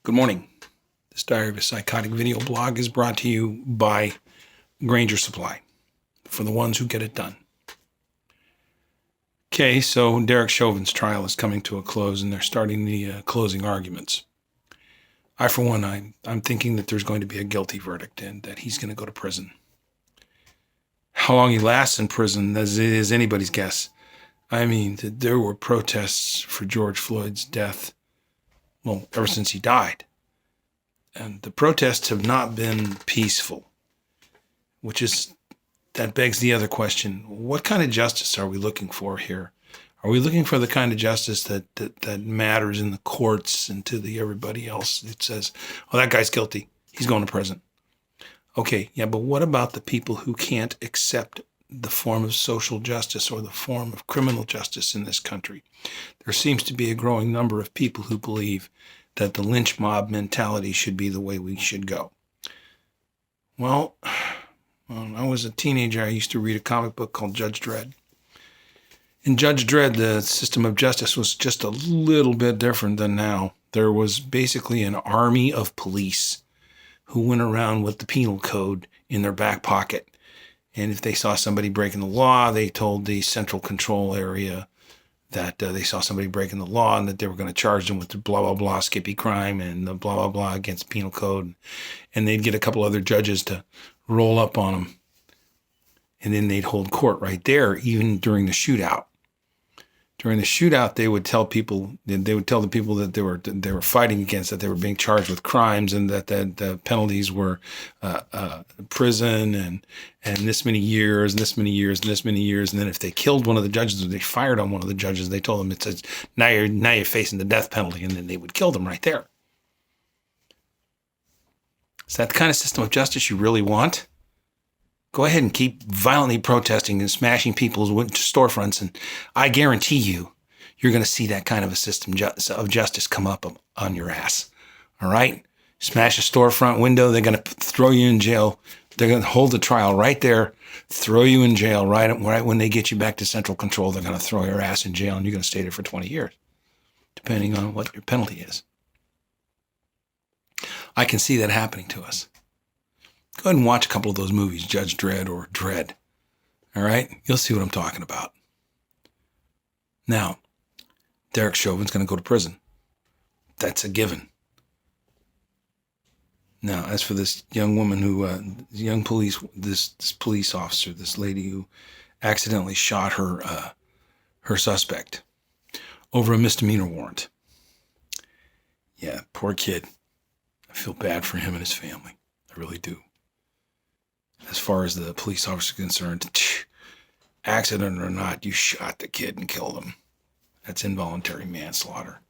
Good morning. This Diary of a Psychotic video blog is brought to you by Granger Supply, for the ones who get it done. Okay, so Derek Chauvin's trial is coming to a close, and they're starting the closing arguments. I, for one, I'm thinking that there's going to be a guilty verdict and that he's going to go to prison. How long he lasts in prison is anybody's guess. I mean, there were protests for George Floyd's death, well, ever since he died. And the protests have not been peaceful, that begs the other question. What kind of justice are we looking for here? Are we looking for the kind of justice that matters in the courts and to everybody else? It says, oh, that guy's guilty. He's going to prison. Okay, yeah, but what about the people who can't accept the form of social justice or the form of criminal justice in this country? There seems to be a growing number of people who believe that the lynch mob mentality should be the way we should go. Well, when I was a teenager, I used to read a comic book called Judge Dredd. In Judge Dredd, the system of justice was just a little bit different than now. There was basically an army of police who went around with the penal code in their back pocket. And if they saw somebody breaking the law, they told the central control area that they saw somebody breaking the law and that they were going to charge them with the blah, blah, blah, Skippy crime and the blah, blah, blah against penal code. And they'd get a couple other judges to roll up on them. And then they'd hold court right there, even during the shootout. During the shootout, they would tell the people that they were fighting against, that they were being charged with crimes and that the penalties were prison and this many years and this many years and this many years. And then if they killed one of the judges or they fired on one of the judges, they told them, it says, now you're facing the death penalty. And then they would kill them right there. Is that the kind of system of justice you really want? Go ahead and keep violently protesting and smashing people's storefronts, and I guarantee you're going to see that kind of a system of justice come up on your ass. All right? Smash a storefront window, they're going to throw you in jail. They're going to hold the trial right there, throw you in jail right when they get you back to central control. They're going to throw your ass in jail, and you're going to stay there for 20 years, depending on what your penalty is. I can see that happening to us. Go ahead and watch a couple of those movies, Judge Dredd or Dredd. All right? You'll see what I'm talking about. Now, Derek Chauvin's going to go to prison. That's a given. Now, as for this young woman this police officer, this lady who accidentally shot her suspect over a misdemeanor warrant. Yeah, poor kid. I feel bad for him and his family. I really do. As far as the police officer is concerned, accident or not, you shot the kid and killed him. That's involuntary manslaughter.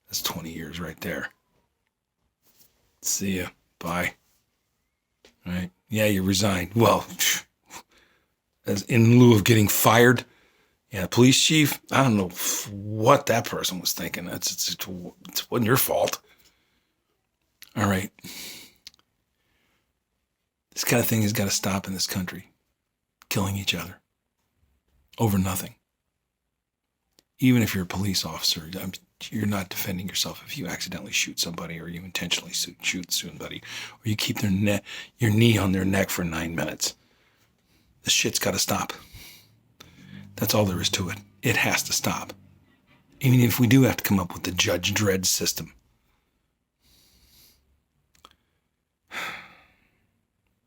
That's 20 years right there. See ya. Bye. All right. Yeah, you resigned. Well, as in lieu of getting fired. Yeah, police chief, I don't know what that person was thinking. It wasn't your fault. All right. This kind of thing has got to stop in this country. Killing each other over nothing. Even if you're a police officer, you're not defending yourself if you accidentally shoot somebody or you intentionally shoot somebody or you keep your knee on their neck for 9 minutes. This shit's got to stop. That's all there is to it. It has to stop. Even if we do have to come up with the Judge Dredd system.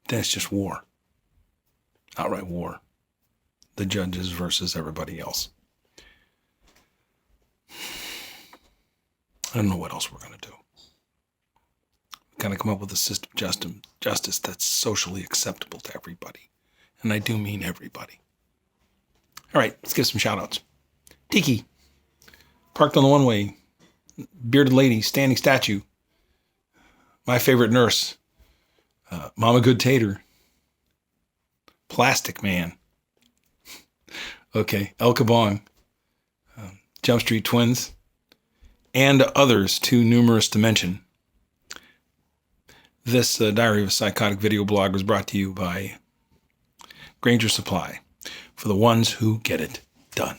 Then it's just war. Outright war. The judges versus everybody else. I don't know what else we're going to do. We've got to come up with a system of justice that's socially acceptable to everybody. And I do mean everybody. All right, let's give some shout outs. Tiki. Parked on the one-way. Bearded lady. Standing statue. My favorite nurse. Mama Good Tater. Plastic Man. Okay, El Kabong. Jump Street Twins. And others too numerous to mention. This Diary of a Psychotic video blog was brought to you by Granger Supply, for the ones who get it done.